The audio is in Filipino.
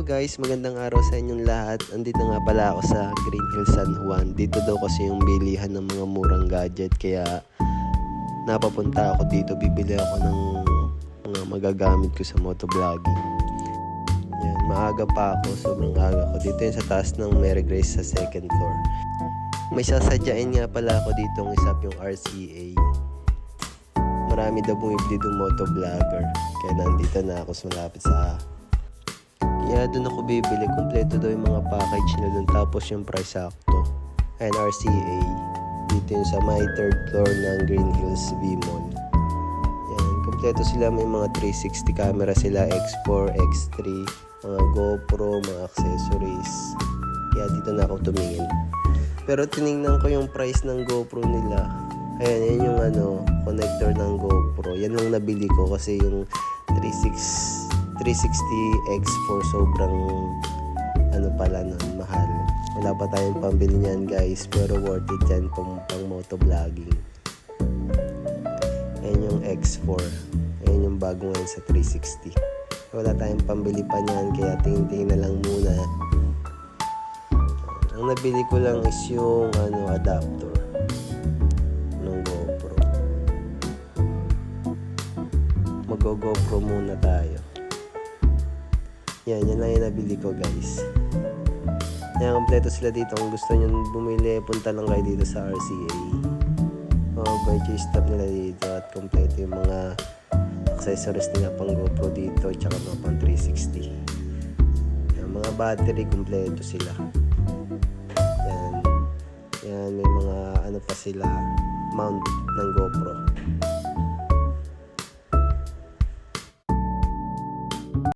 Hello guys, magandang araw sa inyong lahat. Andito nga pala ako sa Green Hills San Juan. Dito daw kasi yung bilihan ng mga murang gadget, kaya napapunta ako dito. Bibili ako ng mga magagamit ko sa motovlogging. Yan, maaga pa ako, sobrang aga ko. Dito yun sa taas ng Mary Grace sa second floor. May sasadyain nga pala ako dito ng isap yung RCA. Marami daw bumibili ng motovlogger. Kaya nandito na ako sa malapit sa... Kaya doon ako bibili. Kompleto daw yung mga package na doon. Tapos yung price sakto. Ayan, RCA. Dito yung sa my third floor ng Green Hills V-Mall. Yan, kompleto sila. May mga 360 camera sila. X4, X3, mga GoPro, mga accessories. Kaya dito na ako tumingin. Pero tinignan ko yung price ng GoPro nila. Ayan, yan yung connector ng GoPro. Yan lang nabili ko kasi yung 360 X4 sobrang pala nun, mahal. Wala pa tayong pambili niyan guys, pero worth it yan pang motovlogging. Ayan yung X4. Ayan yung bago ngayon sa 360. Wala tayong pambili pa niyan, kaya tingin-tingin na lang muna. Ang nabili ko lang is yung adapter ng GoPro. Mag-GoPro muna tayo. Yan lang yung nabili ko guys. Yan, kompleto sila dito. Kung gusto nyo bumili, punta lang kayo dito sa RCA. Purchase stop nila dito at kompleto yung mga accessories nila pang GoPro dito, tsaka mga pang 360. Yan, mga battery, kompleto sila. Yan, may mga pa sila mount ng GoPro.